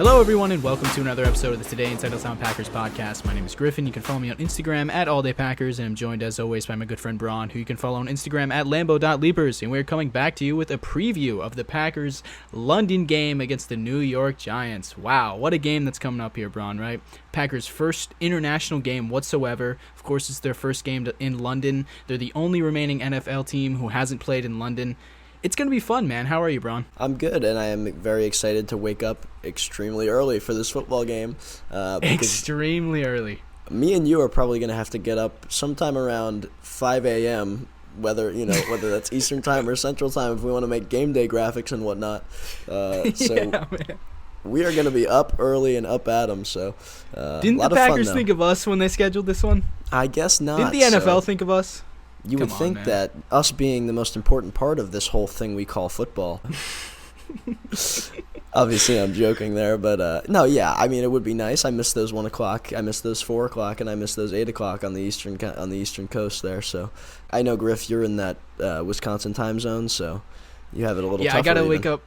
Hello, everyone, and welcome to another episode of the Today in Titletown Packers podcast. My name is Griffin. You can follow me on Instagram at AllDayPackers, and I'm joined, as always, by my good friend Bron, who you can follow on Instagram at Lambo.Leapers. And we're coming back to you with a preview of the Packers' London game against the New York Giants. Wow, what a game that's coming up here, Bron, right? Packers' first international game whatsoever. Of course, it's their first game in London. They're the only remaining NFL team who hasn't played in London. It's going to be fun, man. How are you, Bron? I'm good, and I am very excited to wake up extremely early for this football game. Extremely early. Me and you are probably going to have to get up sometime around 5 a.m., whether that's Eastern time or Central time, if we want to make game day graphics and whatnot. Yeah, man. We are going to be up early and up at 'em, so Didn't the Packers think of us when they scheduled this one? I guess not. Didn't the NFL think of us? You would think that us being the most important part of this whole thing we call football. Obviously, I'm joking there, but no, yeah. I mean, it would be nice. I miss those 1 o'clock. I miss those 4 o'clock, and I miss those 8 o'clock on the eastern coast there. So, I know, Griff, you're in that Wisconsin time zone, so you have it a little tougher. Yeah, I gotta wake up.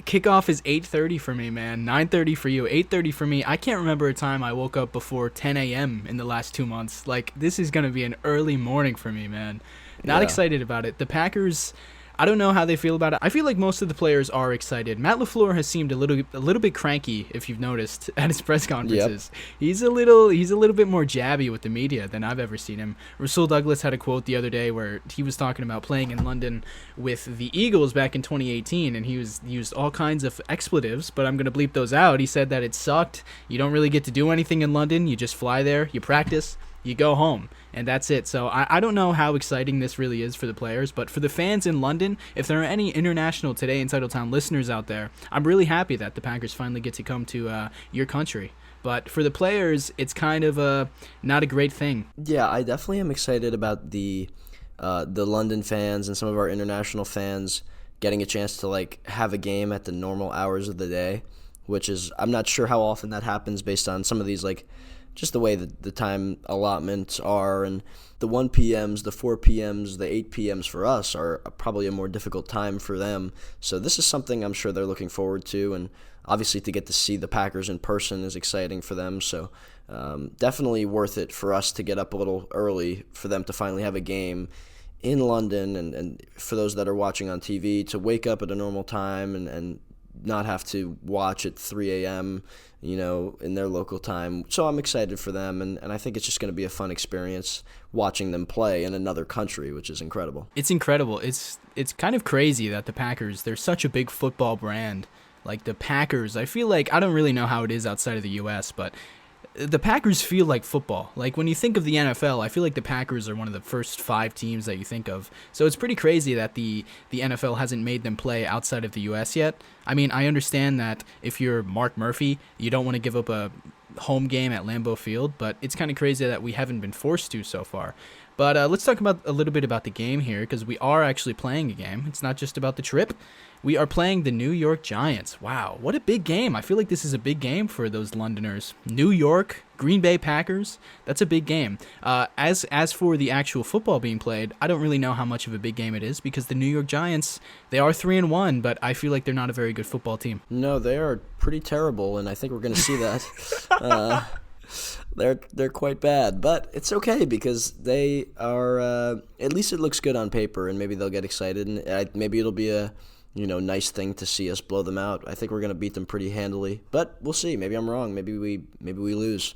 Kickoff is 8:30 for me, man. 9:30 for you. 8:30 for me. I can't remember a time I woke up before 10 a.m. in the last 2 months. Like, this is gonna be an early morning for me, man. Not excited about it. The Packers, I don't know how they feel about it. I feel like most of the players are excited. Matt LaFleur has seemed a little bit cranky, if you've noticed, at his press conferences. Yep. He's a little bit more jabby with the media than I've ever seen him. Rasul Douglas had a quote the other day where he was talking about playing in London with the Eagles back in 2018, and he used all kinds of expletives, but I'm going to bleep those out. He said that it sucked. You don't really get to do anything in London. You just fly there, you practice, you go home, and that's it. So I don't know how exciting this really is for the players, but for the fans in London, if there are any international Today in Titletown listeners out there, I'm really happy that the Packers finally get to come to your country. But for the players, it's kind of not a great thing. Yeah, I definitely am excited about the London fans and some of our international fans getting a chance to have a game at the normal hours of the day, which is, I'm not sure how often that happens based on some of these just the way that the time allotments are, and the 1 p.m.s, the 4 p.m.s, the 8 p.m.s for us are probably a more difficult time for them. So this is something I'm sure they're looking forward to, and obviously to get to see the Packers in person is exciting for them. So definitely worth it for us to get up a little early for them to finally have a game in London, and for those that are watching on TV to wake up at a normal time and not have to watch at 3 a.m., in their local time. So I'm excited for them, and I think it's just going to be a fun experience watching them play in another country, which is incredible. It's incredible. It's kind of crazy that the Packers, they're such a big football brand. Like the Packers, I feel like, I don't really know how it is outside of the U.S., but the Packers feel like football. Like when you think of the NFL, I feel like the Packers are one of the first 5 teams that you think of. So it's pretty crazy that the NFL hasn't made them play outside of the U.S. yet. I mean, I understand that if you're Mark Murphy, you don't want to give up a home game at Lambeau Field, but it's kind of crazy that we haven't been forced to so far. But let's talk about a little bit about the game here, because we are actually playing a game. It's not just about the trip. We are playing the New York Giants. Wow, what a big game. I feel like this is a big game for those Londoners. New York, Green Bay Packers, that's a big game. As for the actual football being played, I don't really know how much of a big game it is, because the New York Giants, they are 3-1, but I feel like they're not a very good football team. No, they are pretty terrible, and I think we're going to see that. They're quite bad, but it's okay because they are. At least it looks good on paper, and maybe they'll get excited, and maybe it'll be a nice thing to see us blow them out. I think we're gonna beat them pretty handily, but we'll see. Maybe I'm wrong. Maybe we lose.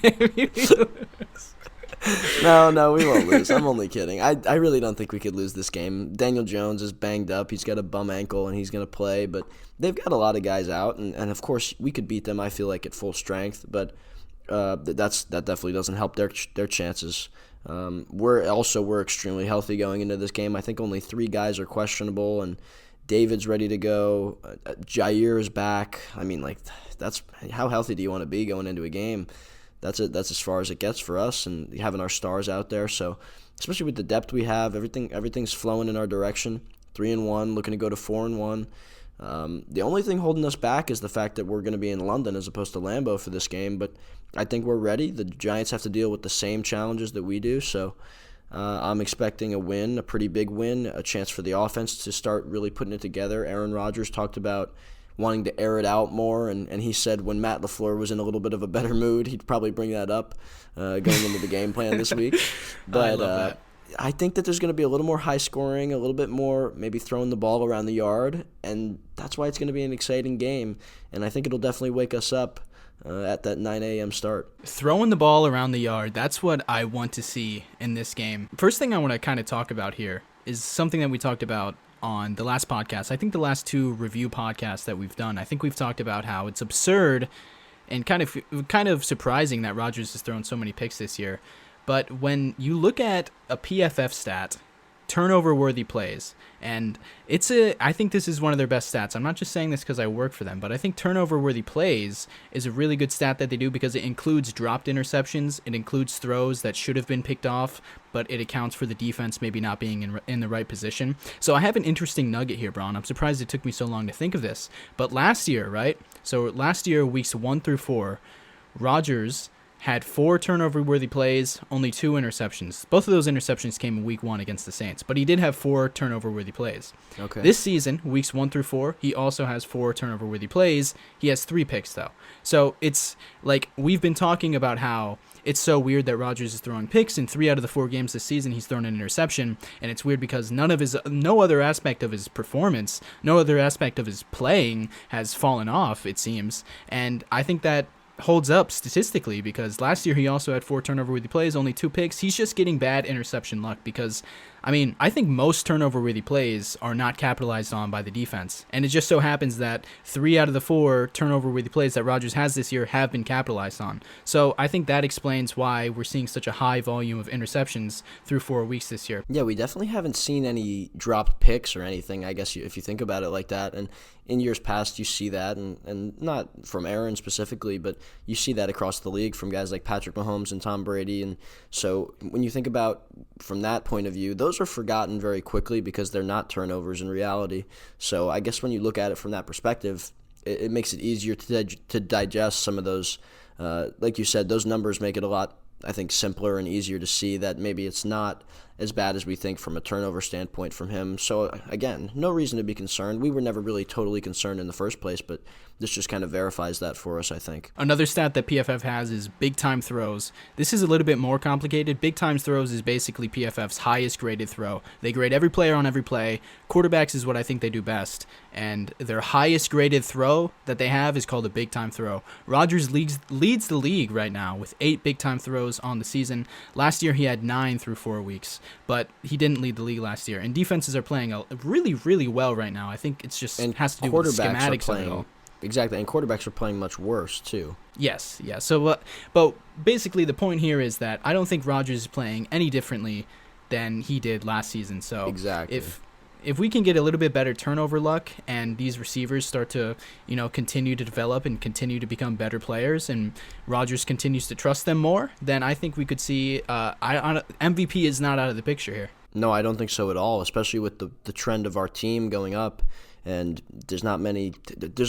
Maybe we lose. No, we won't lose. I'm only kidding. I really don't think we could lose this game. Daniel Jones is banged up. He's got a bum ankle, and he's going to play. But they've got a lot of guys out, and of course, we could beat them, I feel like, at full strength. But that definitely doesn't help their chances. We're extremely healthy going into this game. I think only 3 guys are questionable, and David's ready to go. Jair is back. I mean, that's how healthy do you want to be going into a game? That's as far as it gets for us, and having our stars out there. So, especially with the depth we have, everything's flowing in our direction. 3-1, looking to go to 4-1. The only thing holding us back is the fact that we're going to be in London as opposed to Lambeau for this game. But I think we're ready. The Giants have to deal with the same challenges that we do. So, I'm expecting a win, a pretty big win, a chance for the offense to start really putting it together. Aaron Rodgers talked about wanting to air it out more, and he said when Matt LaFleur was in a little bit of a better mood, he'd probably bring that up going into the game plan this week. But I love that. I think that there's going to be a little more high scoring, a little bit more maybe throwing the ball around the yard, and that's why it's going to be an exciting game. And I think it'll definitely wake us up at that 9 a.m. start. Throwing the ball around the yard, that's what I want to see in this game. First thing I want to kind of talk about here is something that we talked about on the last podcast. I think the last two review podcasts that we've done, I think we've talked about how it's absurd and kind of surprising that Rodgers has thrown so many picks this year. But when you look at a PFF stat, turnover-worthy plays, and I think this is one of their best stats. I'm not just saying this because I work for them, but I think turnover-worthy plays is a really good stat that they do because it includes dropped interceptions, it includes throws that should have been picked off, but it accounts for the defense maybe not being in the right position. So I have an interesting nugget here, Bron. I'm surprised it took me so long to think of this. But last year, right? So last year, weeks 1 through 4, Rodgers had 4 turnover-worthy plays, only 2 interceptions. Both of those interceptions came in week 1 against the Saints, but he did have 4 turnover-worthy plays. Okay. This season, weeks 1 through 4, he also has 4 turnover-worthy plays. He has 3 picks, though. So it's like we've been talking about how it's so weird that Rodgers is throwing picks. In 3 out of the 4 games this season, he's thrown an interception, and it's weird because no other aspect of his performance, no other aspect of his playing has fallen off, it seems. And I think that holds up statistically because last year he also had 4 turnover-worthy plays, only 2 picks. He's just getting bad interception luck because, I mean, I think most turnover-worthy plays are not capitalized on by the defense. And it just so happens that 3 out of the 4 turnover-worthy plays that Rodgers has this year have been capitalized on. So I think that explains why we're seeing such a high volume of interceptions through 4 weeks this year. Yeah, we definitely haven't seen any dropped picks or anything, I guess, if you think about it like that. And in years past, you see that, and not from Aaron specifically, but you see that across the league from guys like Patrick Mahomes and Tom Brady. And so when you think about from that point of view, those are forgotten very quickly because they're not turnovers in reality. So I guess when you look at it from that perspective, it makes it easier to digest some of those. Like you said, those numbers make it a lot, I think, simpler and easier to see that maybe it's not as bad as we think from a turnover standpoint from him. So, again, no reason to be concerned. We were never really totally concerned in the first place, but this just kind of verifies that for us, I think. Another stat that PFF has is big-time throws. This is a little bit more complicated. Big-time throws is basically PFF's highest-graded throw. They grade every player on every play. Quarterbacks is what I think they do best, and their highest-graded throw that they have is called a big-time throw. Rodgers leads the league right now with 8 big-time throws on the season. Last year, he had 9 through 4 weeks, but he didn't lead the league last year. And defenses are playing really, really well right now. I think it's just has to do with the schematics of it all. Exactly, and quarterbacks are playing much worse, too. Yes, yeah. So, but basically the point here is that I don't think Rodgers is playing any differently than he did last season. So exactly. If we can get a little bit better turnover luck and these receivers start to, continue to develop and continue to become better players and Rodgers continues to trust them more, then I think we could see MVP is not out of the picture here. No, I don't think so at all, especially with the trend of our team going up. And there's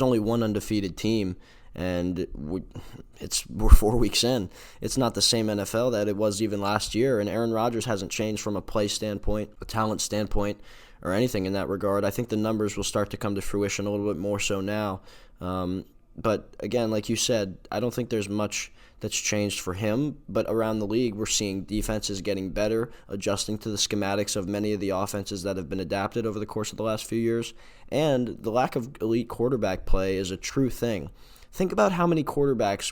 only one undefeated team, and we're 4 weeks in. It's not the same NFL that it was even last year, and Aaron Rodgers hasn't changed from a play standpoint, a talent standpoint, or anything in that regard. I think the numbers will start to come to fruition a little bit more so now. But again, like you said, I don't think there's much that's changed for him, but around the league, we're seeing defenses getting better, adjusting to the schematics of many of the offenses that have been adapted over the course of the last few years, and the lack of elite quarterback play is a true thing. Think about how many quarterbacks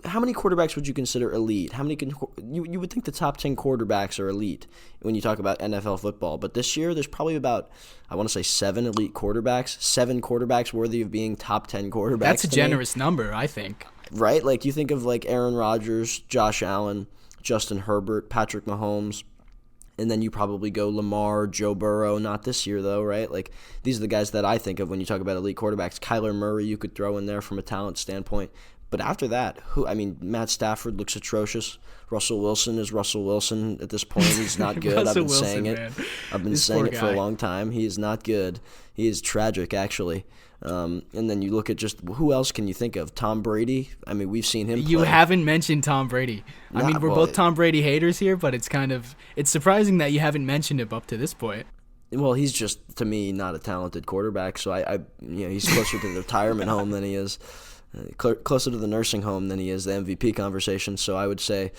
how many quarterbacks would you consider elite? How many you would think the top 10 quarterbacks are elite when you talk about NFL football, but this year there's probably about, I want to say 7 elite quarterbacks, 7 quarterbacks worthy of being top 10 quarterbacks. That's a generous number, I think. Right? Like you think of like Aaron Rodgers, Josh Allen, Justin Herbert, Patrick Mahomes, and then you probably go Lamar, Joe Burrow, not this year though, right? Like these are the guys that I think of when you talk about elite quarterbacks. Kyler Murray you could throw in there from a talent standpoint. But after that, Matt Stafford looks atrocious. Russell Wilson is Russell Wilson at this point. He's not good. I've been saying it. Man. I've been saying it for a long time. He is not good. He is tragic, actually. And then you look at just who else can you think of? Tom Brady. I mean, we've seen him play. You haven't mentioned Tom Brady. I mean, we're both Tom Brady haters here, but it's surprising that you haven't mentioned him up to this point. Well, he's just, to me, not a talented quarterback. So he's closer to the retirement home than he is, closer to the nursing home than he is the MVP conversation. So I would say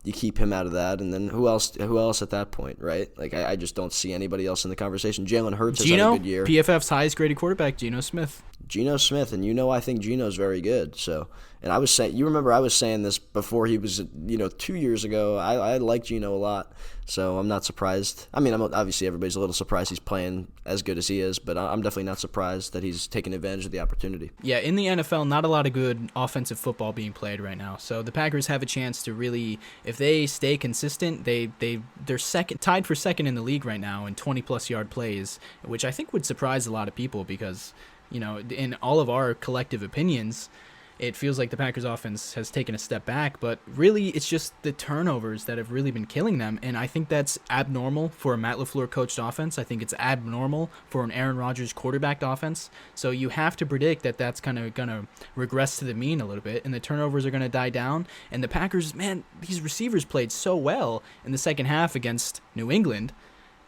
you keep him out of that, and then who else at that point, right? Like I just don't see anybody else in the conversation. Jalen Hurts has had a good year. PFF's highest graded quarterback, Geno Smith. And I think Geno's very good. So, and I was saying, you remember I was saying this before he was, 2 years ago. I like Geno a lot, so I'm not surprised. I mean, obviously everybody's a little surprised he's playing as good as he is, but I'm definitely not surprised that he's taking advantage of the opportunity. Yeah, in the NFL, not a lot of good offensive football being played right now. So the Packers have a chance to really, if they stay consistent, they're tied for second in the league right now in 20-plus yard plays, which I think would surprise a lot of people because, in all of our collective opinions, it feels like the Packers offense has taken a step back, but really it's just the turnovers that have really been killing them, and I think that's abnormal for a Matt LaFleur coached offense. I think it's abnormal for an Aaron Rodgers quarterbacked offense, so you have to predict that that's kind of going to regress to the mean a little bit, and the turnovers are going to die down, and the Packers, man, these receivers played so well in the second half against New England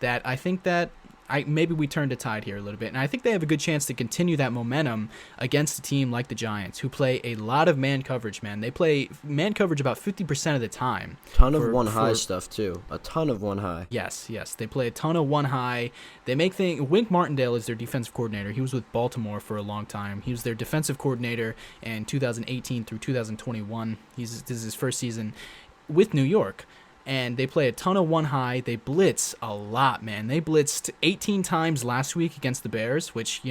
that I think that maybe we turned a tide here a little bit, and I think they have a good chance to continue that momentum against a team like the Giants, who play a lot of man coverage, man. They play man coverage about 50% of the time. Ton of one-high stuff, too. A ton of one-high. Yes. They play a ton of one-high. They make things... Wink Martindale is their defensive coordinator. He was with Baltimore for a long time. He was their defensive coordinator in 2018 through 2021. This is his first season with New York. And they play a ton of one-high. They blitz a lot, man. They blitzed 18 times last week against the Bears, which,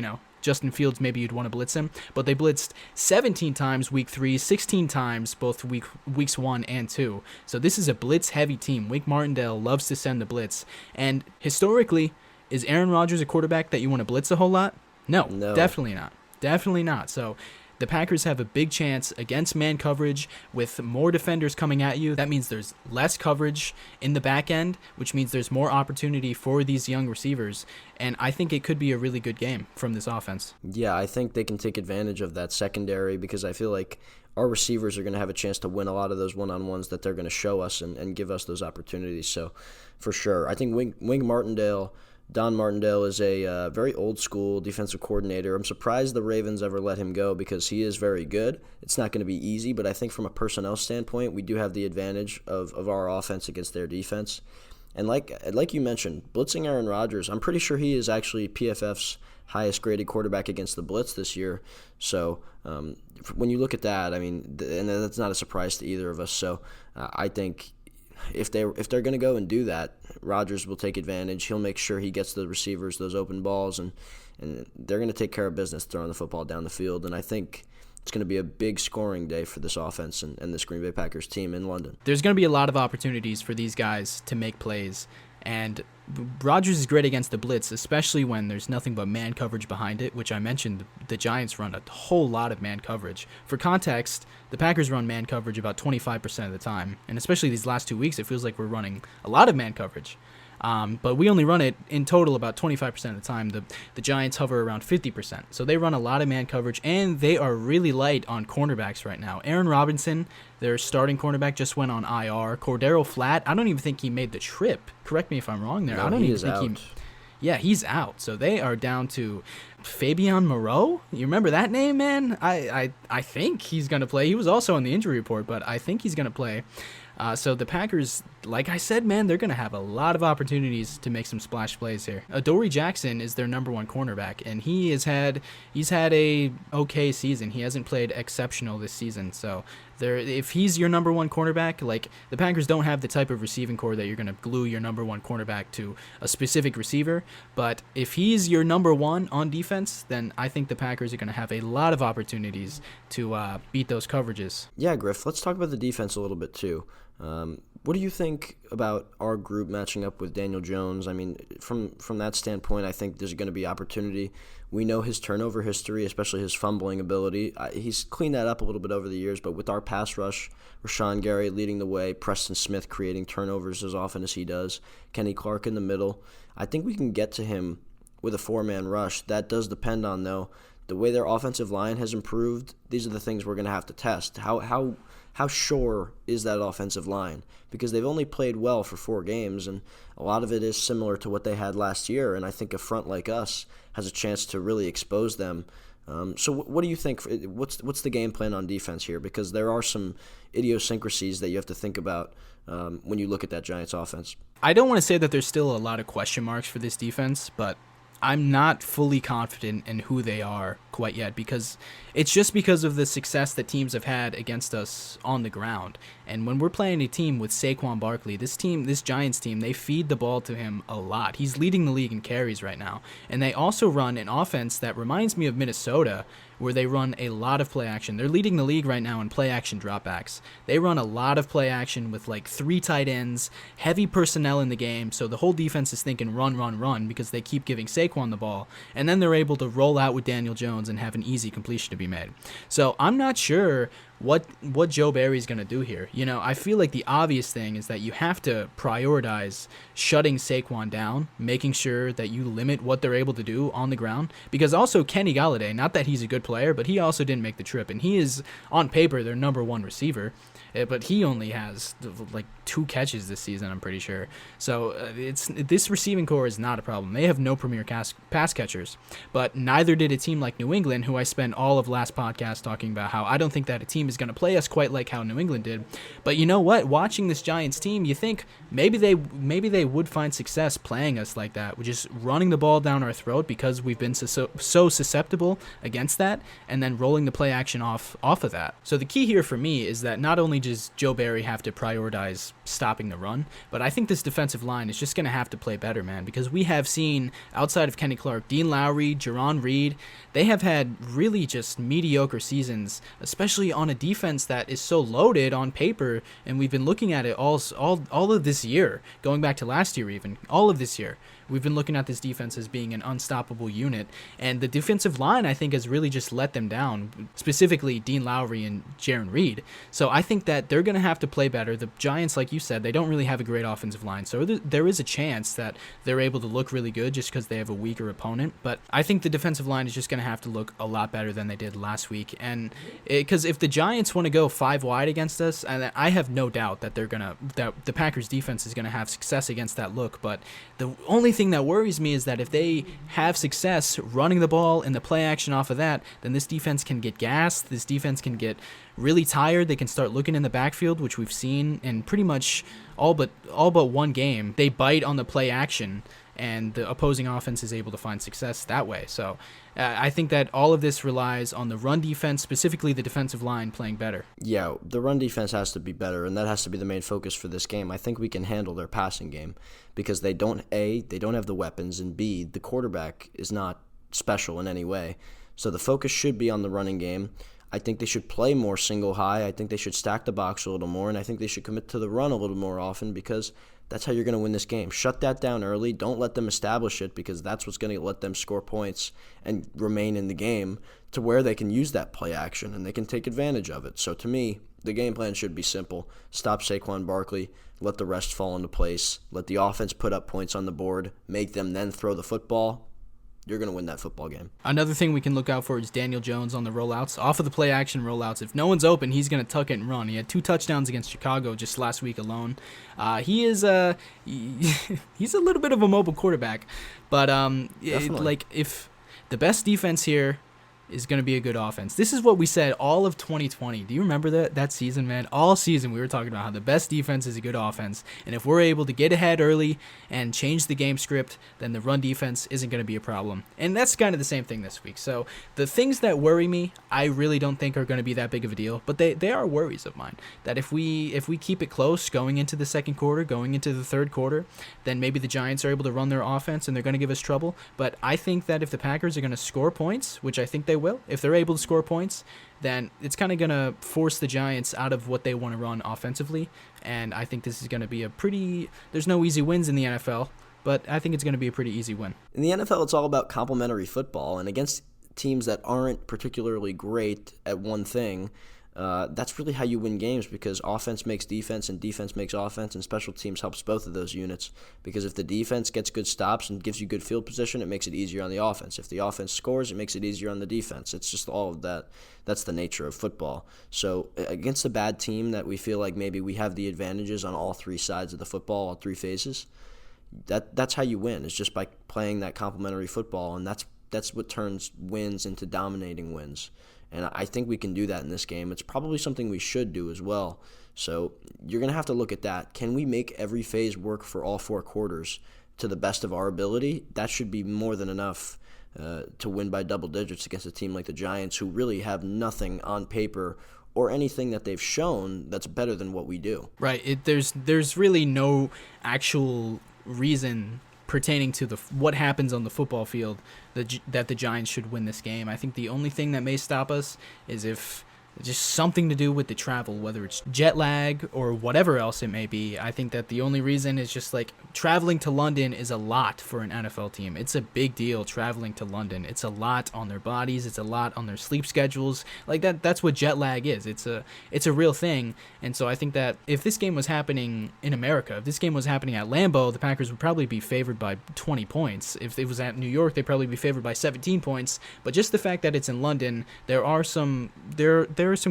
Justin Fields, maybe you'd want to blitz him. But they blitzed 17 times week 3, 16 times both weeks 1 and 2. So this is a blitz-heavy team. Wink Martindale loves to send the blitz. And historically, is Aaron Rodgers a quarterback that you want to blitz a whole lot? No. Definitely not. Definitely not. So the Packers have a big chance against man coverage with more defenders coming at you. That means there's less coverage in the back end, which means there's more opportunity for these young receivers. And I think it could be a really good game from this offense. Yeah, I think they can take advantage of that secondary because I feel like our receivers are going to have a chance to win a lot of those one-on-ones that they're going to show us and give us those opportunities. So, for sure. I think Wink Martindale... Don Martindale is a very old-school defensive coordinator. I'm surprised the Ravens ever let him go because he is very good. It's not going to be easy, but I think from a personnel standpoint, we do have the advantage of our offense against their defense. And like you mentioned, blitzing Aaron Rodgers, I'm pretty sure he is actually PFF's highest-graded quarterback against the blitz this year. So when you look at that, I mean, and that's not a surprise to either of us. So I think if they're going to go and do that, Rodgers will take advantage. He'll make sure he gets the receivers those open balls, and they're going to take care of business throwing the football down the field. And I think it's going to be a big scoring day for this offense and this Green Bay Packers team in London. There's going to be a lot of opportunities for these guys to make plays, and Rodgers is great against the blitz, especially when there's nothing but man coverage behind it, which I mentioned the Giants run a whole lot of man coverage. For context, the Packers run man coverage about 25% of the time, and especially these last 2 weeks, it feels like we're running a lot of man coverage. But we only run it in total about 25% of the time. The Giants hover around 50%. So they run a lot of man coverage, and they are really light on cornerbacks right now. Aaron Robinson, their starting cornerback, just went on IR. Cordero Flatt, I don't even think he made the trip. Correct me if I'm wrong there. No, I don't even think out. Yeah, he's out. So they are down to Fabian Moreau. You remember that name, man? I think he's going to play. He was also on the injury report, but I think he's going to play. So the Packers, like I said, man, they're going to have a lot of opportunities to make some splash plays here. Adoree Jackson is their number one cornerback, and he's had a okay season. He hasn't played exceptional this season. So if he's your number one cornerback, like the Packers don't have the type of receiving core that you're going to glue your number one cornerback to a specific receiver. But if he's your number one on defense, then I think the Packers are going to have a lot of opportunities to beat those coverages. Yeah, Griff, let's talk about the defense a little bit too. What do you think about our group matching up with Daniel Jones? I mean, from that standpoint, I think there's going to be opportunity. We know his turnover history, especially his fumbling ability. He's cleaned that up a little bit over the years, but with our pass rush, Rashawn Gary leading the way, Preston Smith creating turnovers as often as he does, Kenny Clark in the middle, I think we can get to him with a four-man rush. That does depend on, though, the way their offensive line has improved, these are the things we're going to have to test. How sure is that offensive line? Because they've only played well for 4 games, and a lot of it is similar to what they had last year, and I think a front like us has a chance to really expose them. So what do you think? What's the game plan on defense here? Because there are some idiosyncrasies that you have to think about when you look at that Giants offense. I don't want to say that there's still a lot of question marks for this defense, but I'm not fully confident in who they are quite yet, because it's just because of the success that teams have had against us on the ground. And when we're playing a team with Saquon Barkley, this Giants team, they feed the ball to him a lot. He's leading the league in carries right now. And they also run an offense that reminds me of Minnesota, where they run a lot of play action. They're leading the league right now in play action dropbacks. They run a lot of play action with like 3 tight ends, heavy personnel in the game, so the whole defense is thinking run, run, run because they keep giving Saquon the ball, and then they're able to roll out with Daniel Jones and have an easy completion to be made. So I'm not sure what Joe Barry's going to do here. You know, I feel like the obvious thing is that you have to prioritize shutting Saquon down, making sure that you limit what they're able to do on the ground, because also Kenny Golladay, not that he's a good player, but he also didn't make the trip, and he is, on paper, their number 1 receiver, but he only has like 2 catches this season, I'm pretty sure. So this receiving core is not a problem. They have no premier pass catchers, but neither did a team like New England, who I spent all of last podcast talking about how I don't think that a team is going to play us quite like how New England did. But you know what? Watching this Giants team, you think maybe they would find success playing us like that, with just running the ball down our throat because we've been so susceptible against that, and then rolling the play action off of that. So the key here for me is that not only does Joe Barry have to prioritize stopping the run, but I think this defensive line is just going to have to play better, man, because we have seen, outside of Kenny Clark, Dean Lowry, Jerron Reed, they have had really just mediocre seasons, especially on a defense that is so loaded on paper, and we've been looking at it all of this year, going back to last year even, all of this year. We've been looking at this defense as being an unstoppable unit, and the defensive line, I think, has really just let them down, specifically Dean Lowry and Jaron Reed. So I think that they're going to have to play better. The Giants, like you said, they don't really have a great offensive line, so there is a chance that they're able to look really good just because they have a weaker opponent. But I think the defensive line is just going to have to look a lot better than they did last week, and because if the Giants want to go 5 wide against us, and I have no doubt that that the Packers defense is going to have success against that look, but the only thing that worries me is that if they have success running the ball and the play action off of that, then this defense can get gassed. This defense can get really tired. They can start looking in the backfield, which we've seen in pretty much all but one game. They bite on the play action, and the opposing offense is able to find success that way. So I think that all of this relies on the run defense, specifically the defensive line, playing better. Yeah, the run defense has to be better, and that has to be the main focus for this game. I think we can handle their passing game because they don't have the weapons, and B, the quarterback is not special in any way. So the focus should be on the running game. I think they should play more single high. I think they should stack the box a little more, and I think they should commit to the run a little more often, because that's how you're going to win this game. Shut that down early. Don't let them establish it, because that's what's going to let them score points and remain in the game to where they can use that play action and they can take advantage of it. So to me, the game plan should be simple. Stop Saquon Barkley. Let the rest fall into place. Let the offense put up points on the board. Make them then throw the football. You're going to win that football game. Another thing we can look out for is Daniel Jones on the rollouts. Off of the play-action rollouts, if no one's open, he's going to tuck it and run. He had 2 touchdowns against Chicago just last week alone. He's a little bit of a mobile quarterback. But if the best defense here is going to be a good offense. This is what we said all of 2020. Do you remember that season, man? All season we were talking about how the best defense is a good offense, and if we're able to get ahead early and change the game script, then the run defense isn't going to be a problem. And that's kind of the same thing this week. So the things that worry me, I really don't think are going to be that big of a deal, but they are worries of mine. That if we keep it close going into the second quarter, going into the third quarter, then maybe the Giants are able to run their offense and they're going to give us trouble. But I think that if the Packers are going to score points, which I think they will, if they're able to score points, then it's kind of going to force the Giants out of what they want to run offensively. And I think this is going to be there's no easy wins in the NFL, but I think it's going to be a pretty easy win. In the NFL, it's all about complementary football, and against teams that aren't particularly great at one thing, that's really how you win games, because offense makes defense and defense makes offense, and special teams helps both of those units, because if the defense gets good stops and gives you good field position, it makes it easier on the offense. If the offense scores, it makes it easier on the defense. It's just all of that. That's the nature of football. So against a bad team that we feel like maybe we have the advantages on all three sides of the football, all three phases, that's how you win, is just by playing that complementary football, and that's what turns wins into dominating wins. And I think we can do that in this game. It's probably something we should do as well. So you're going to have to look at that. Can we make every phase work for all 4 quarters to the best of our ability? That should be more than enough to win by double digits against a team like the Giants, who really have nothing on paper or anything that they've shown that's better than what we do. Right. There's really no actual reason pertaining to what happens on the football field that the Giants should win this game. I think the only thing that may stop us is if just something to do with the travel, whether it's jet lag or whatever else it may be. I think that the only reason is just like traveling to London is a lot for an NFL team. It's a big deal traveling to London. It's a lot on their bodies. It's a lot on their sleep schedules. Like that's what jet lag is. It's a real thing. And so I think that if this game was happening in America, if this game was happening at Lambeau, the Packers would probably be favored by 20 points. If it was at New York, they'd probably be favored by 17 points. But just the fact that it's in London, there are some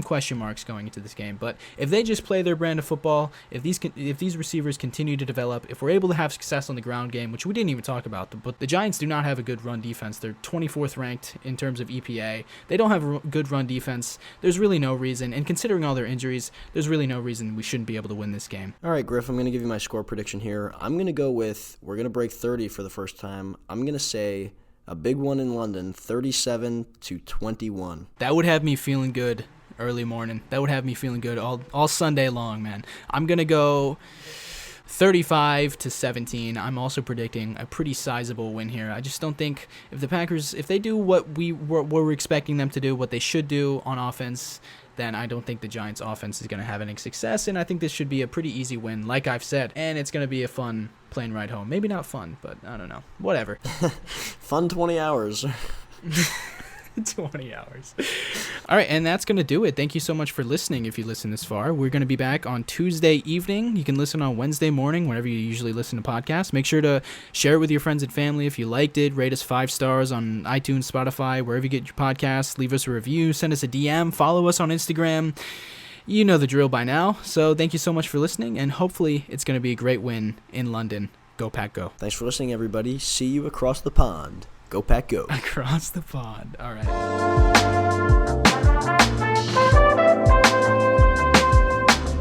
question marks going into this game. But if they just play their brand of football, if these receivers continue to develop, if we're able to have success on the ground game, which we didn't even talk about, but the Giants do not have a good run defense. They're 24th ranked in terms of EPA. They don't have a good run defense. There's really no reason, and considering all their injuries, there's really no reason we shouldn't be able to win this game. All right, Griff, I'm going to give you my score prediction here. I'm going to go with, we're going to break 30 for the first time. I'm going to say a big one in London, 37-21. That would have me feeling good early morning. That would have me feeling good all Sunday long, man. I'm going to go 35-17. I'm also predicting a pretty sizable win here. I just don't think if the Packers, if they do what we're expecting them to do, what they should do on offense, then I don't think the Giants' offense is going to have any success, and I think this should be a pretty easy win, like I've said, and it's going to be a fun plane ride home. Maybe not fun, but I don't know. Whatever. Fun 20 hours. 20 hours. All right, and that's going to do it. Thank you so much for listening if you listen this far. We're going to be back on Tuesday evening. You can listen on Wednesday morning, whenever you usually listen to podcasts. Make sure to share it with your friends and family if you liked it. Rate us 5 stars on iTunes, Spotify, wherever you get your podcasts. Leave us a review. Send us a DM. Follow us on Instagram. You know the drill by now. So thank you so much for listening, and hopefully it's going to be a great win in London. Go Pack Go. Thanks for listening, everybody. See you across the pond. Go Pack Go. Across the pond. All right.